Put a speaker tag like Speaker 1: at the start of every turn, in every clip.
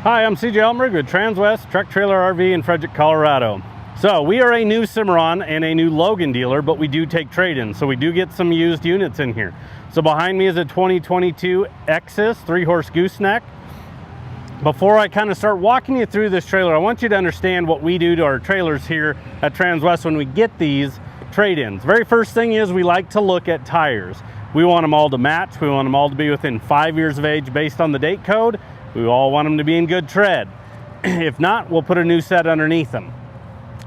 Speaker 1: Hi, I'm CJ Elmberg with Transwest Truck Trailer RV in Frederick, Colorado. So we are a new Cimarron and a new Logan dealer, but we do take trade-ins, so we do get some used units in here. So behind me is a 2022 Exiss 3-horse gooseneck. Before I kind of start walking you through this trailer, I want you to understand what we do to our trailers here at Transwest when we get these trade-ins. Very first thing is we like to look at tires. We want them all to match. We want them all to be within 5 years of age based on the date code. We all want them to be in good tread. If not, we'll put a new set underneath them.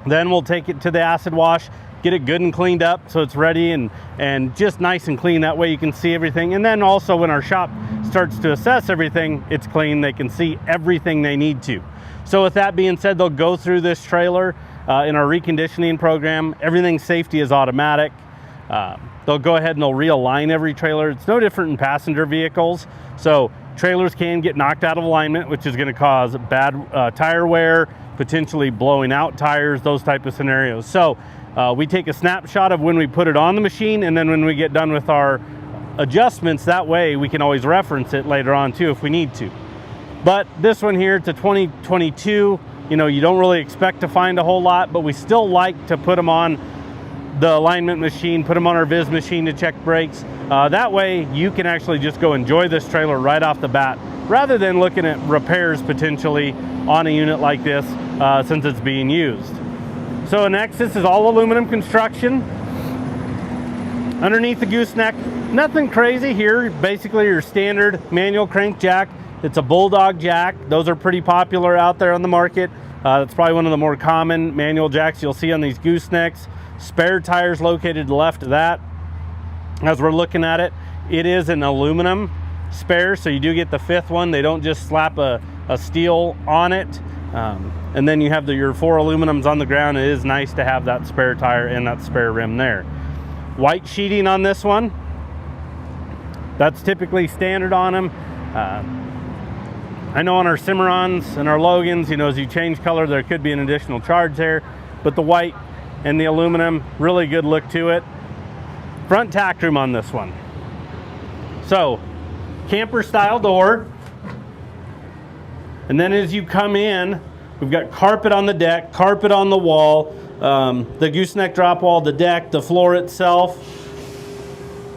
Speaker 1: Then we'll take it to the acid wash, get it good and cleaned up so it's ready and just nice and clean. That way you can see everything. And then also when our shop starts to assess everything, it's clean. They can see everything they need to. So with that being said, they'll go through this trailer in our reconditioning program. Everything safety is automatic. They'll go ahead and they'll realign every trailer. It's no different in passenger vehicles. So trailers can get knocked out of alignment, which is going to cause bad tire wear, potentially blowing out tires, those type of scenarios. So we take a snapshot of when we put it on the machine, and then when we get done with our adjustments, that way we can always reference it later on too if we need to. But this one here, it's a 2022, you know, you don't really expect to find a whole lot, but we still like to put them on the alignment machine, put them on our Viz machine to check brakes. That way you can actually just go enjoy this trailer right off the bat rather than looking at repairs potentially on a unit like this since it's being used. So an Exiss is all aluminum construction. Underneath the gooseneck, nothing crazy here. Basically your standard manual crank jack. It's a bulldog jack. Those are pretty popular out there on the market. That's probably one of the more common manual jacks you'll see on these goosenecks. Spare tires located to the left of that. As we're looking at it, it is an aluminum spare, so you do get the fifth one. They don't just slap a steel on it. And then you have your 4 aluminums on the ground. It is nice to have that spare tire and that spare rim there. White sheeting on this one. That's typically standard on them. I know on our Cimarrons and our Logans, you know, as you change color, there could be an additional charge there, but the white and the aluminum, really good look to it. Front tack room on this one. So, camper style door. And then as you come in, we've got carpet on the deck, carpet on the wall, the gooseneck drop wall, the deck, the floor itself.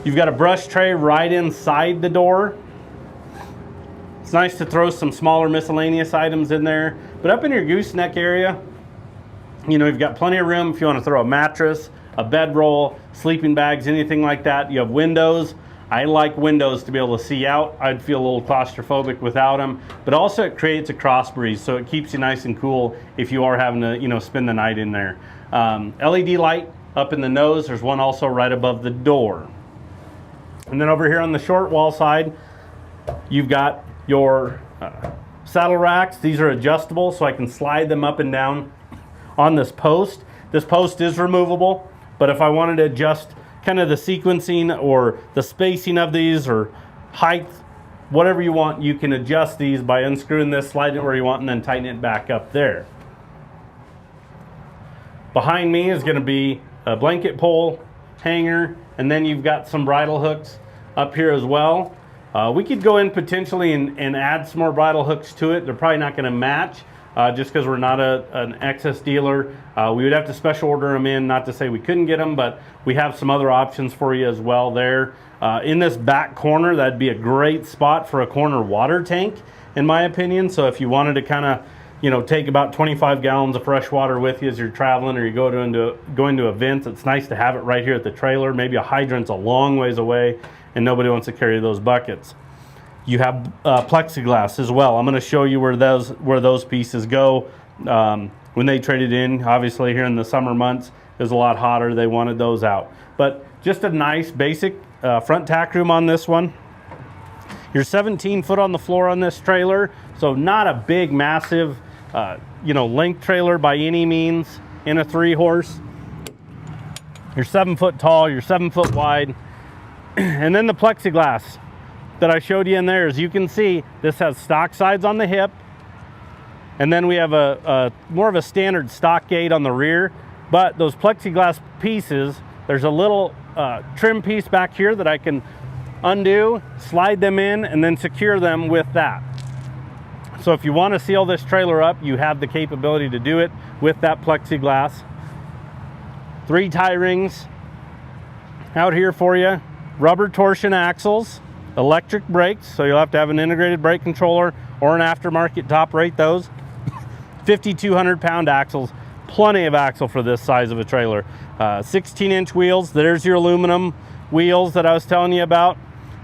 Speaker 1: You've got a brush tray right inside the door. It's nice to throw some smaller miscellaneous items in there. But up in your gooseneck area, you know, you've got plenty of room if you want to throw a mattress, a bedroll, sleeping bags, anything like that. You have windows. I like windows to be able to see out. I'd feel a little claustrophobic without them, but also it creates a cross breeze, so it keeps you nice and cool if you are having to, you know, spend the night in there. LED light up in the nose. There's one also right above the door. And then over here on the short wall side, you've got your saddle racks. These are adjustable, so I can slide them up and down on this post. This post is removable, but if I wanted to adjust kind of the sequencing or the spacing of these or height, whatever you want, you can adjust these by unscrewing this, sliding it where you want, and then tighten it back up there. Behind me is going to be a blanket pole hanger, and then you've got some bridle hooks up here as well. We could go in potentially and add some more bridle hooks to it. They're probably not going to match just because we're not an Exiss dealer. We would have to special order them in, not to say we couldn't get them, but we have some other options for you as well there. In this back corner, that'd be a great spot for a corner water tank, in my opinion. So if you wanted to kind of, you know, take about 25 gallons of fresh water with you as you're traveling or you going to events, it's nice to have it right here at the trailer. Maybe a hydrant's a long ways away and nobody wants to carry those buckets. You have plexiglass as well. I'm going to show you where those pieces go. When they traded in, obviously here in the summer months, it was a lot hotter. They wanted those out. But just a nice basic front tack room on this one. You're 17 foot on the floor on this trailer, so not a big, massive, you know, length trailer by any means in a 3-horse. You're 7 foot tall. You're 7 foot wide. And then the plexiglass that I showed you in there, as you can see, this has stock sides on the hip, and then we have a more of a standard stock gate on the rear. But those plexiglass pieces, there's a little trim piece back here that I can undo, slide them in, and then secure them with that. So if you want to seal this trailer up, you have the capability to do it with that plexiglass. 3 tie rings out here for you. Rubber torsion axles, electric brakes, so you'll have to have an integrated brake controller or an aftermarket to operate those. 5,200 pound axles, plenty of axle for this size of a trailer. 16-inch wheels, there's your aluminum wheels that I was telling you about.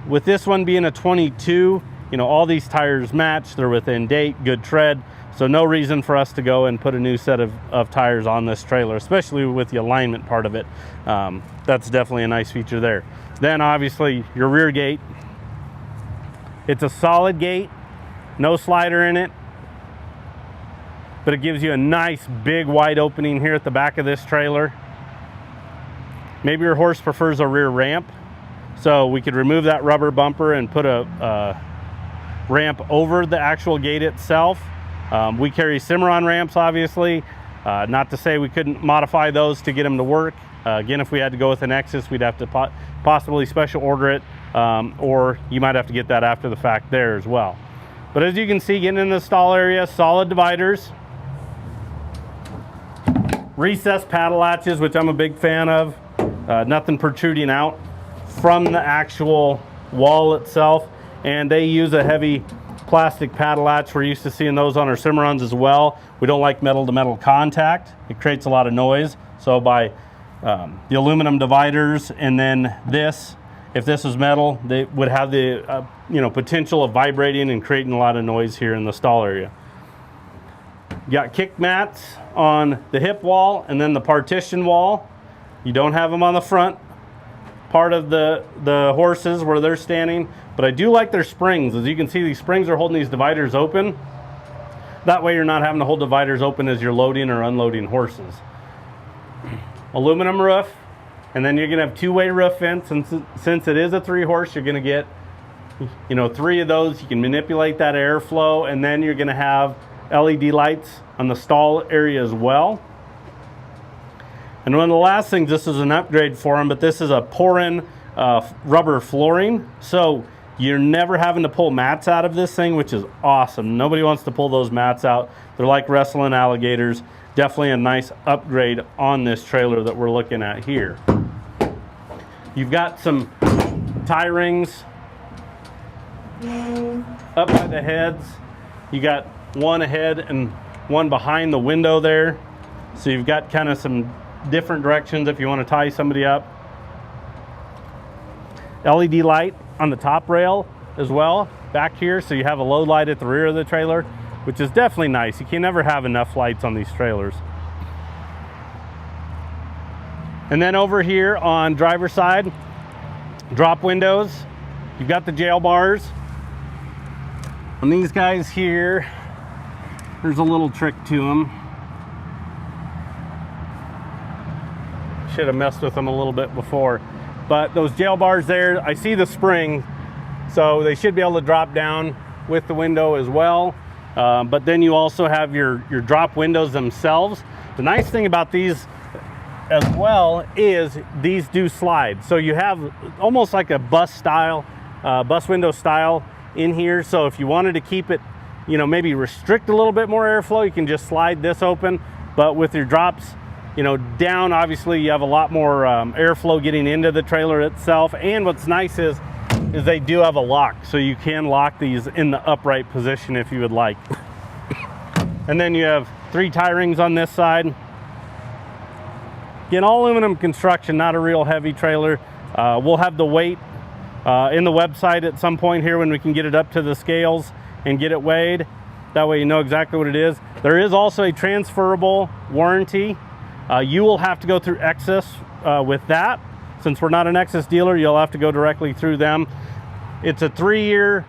Speaker 1: With this one being a 22, you know, all these tires match, they're within date, good tread, so no reason for us to go and put a new set of tires on this trailer, especially with the alignment part of it. That's definitely a nice feature there. Then obviously your rear gate. It's a solid gate, no slider in it, but it gives you a nice big wide opening here at the back of this trailer. Maybe your horse prefers a rear ramp, so we could remove that rubber bumper and put a ramp over the actual gate itself. We carry Cimarron ramps, obviously. Not to say we couldn't modify those to get them to work. Again, if we had to go with an Exiss, we'd have to possibly special order it, or you might have to get that after the fact there as well. But as you can see, getting in the stall area, solid dividers, recessed paddle latches, which I'm a big fan of. Nothing protruding out from the actual wall itself, and they use a heavy plastic paddle latch. We're used to seeing those on our Cimarrons as well. We don't like metal to metal contact. It creates a lot of noise. So by the aluminum dividers, and then this, if this was metal, they would have the you know, potential of vibrating and creating a lot of noise here in the stall area. You got kick mats on the hip wall and then the partition wall. You don't have them on the front part of the horses where they're standing, but I do like their springs. As you can see, these springs are holding these dividers open. That way you're not having to hold dividers open as you're loading or unloading horses. Aluminum roof, and then you're gonna have 2-way roof vents, and since it is a 3-horse, you're gonna get, you know, 3 of those. You can manipulate that airflow, and then you're gonna have LED lights on the stall area as well. And one of the last things, this is an upgrade for them, but this is a pour-in rubber flooring, so you're never having to pull mats out of this thing, which is awesome. Nobody wants to pull those mats out. They're like wrestling alligators. Definitely a nice upgrade on this trailer that we're looking at here. You've got some tie rings up by the heads. You got one ahead and one behind the window there, so you've got kind of some different directions if you want to tie somebody up. LED light on the top rail as well back here, so you have a low light at the rear of the trailer, which is definitely nice. You can never have enough lights on these trailers. And then over here on driver's side, drop windows. You've got the jail bars. On these guys here, there's a little trick to them. Should have messed with them a little bit before. But those jail bars there, I see the spring, so they should be able to drop down with the window as well. But then you also have your drop windows themselves. The nice thing about these as well is these do slide. So you have almost like a bus window style in here. So if you wanted to keep it, you know, maybe restrict a little bit more airflow, you can just slide this open. But with your drops, you know, down, obviously you have a lot more airflow getting into the trailer itself. And what's nice is they do have a lock, so you can lock these in the upright position if you would like. And then you have 3 tie rings on this side. Again, all aluminum construction, not a real heavy trailer. We'll have the weight in the website at some point here when we can get it up to the scales and get it weighed. That way you know exactly what it is. There is also a transferable warranty. You will have to go through Exiss with that. Since we're not an Exiss dealer, you'll have to go directly through them. It's a 3-year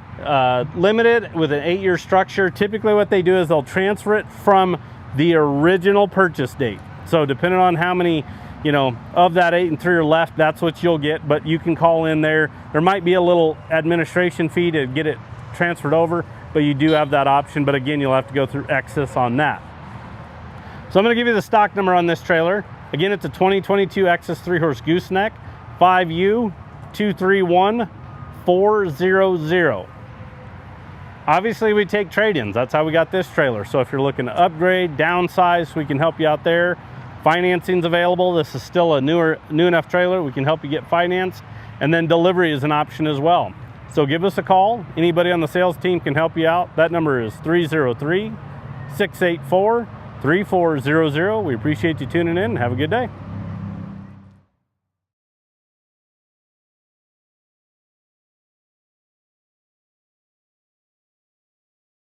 Speaker 1: limited with an 8-year structure. Typically what they do is they'll transfer it from the original purchase date. So depending on how many, you know, of that 8 and 3 are left, that's what you'll get. But you can call in there. There might be a little administration fee to get it transferred over, but you do have that option. But again, you'll have to go through Exiss on that. So I'm going to give you the stock number on this trailer. Again, it's a 2022 Exiss 3-horse gooseneck, 5U231400. Obviously, we take trade-ins. That's how we got this trailer. So if you're looking to upgrade, downsize, we can help you out there. Financing's available. This is still a new enough trailer. We can help you get financed. And then delivery is an option as well. So give us a call. Anybody on the sales team can help you out. That number is 303-684-3400. We appreciate you tuning in. Have a good day.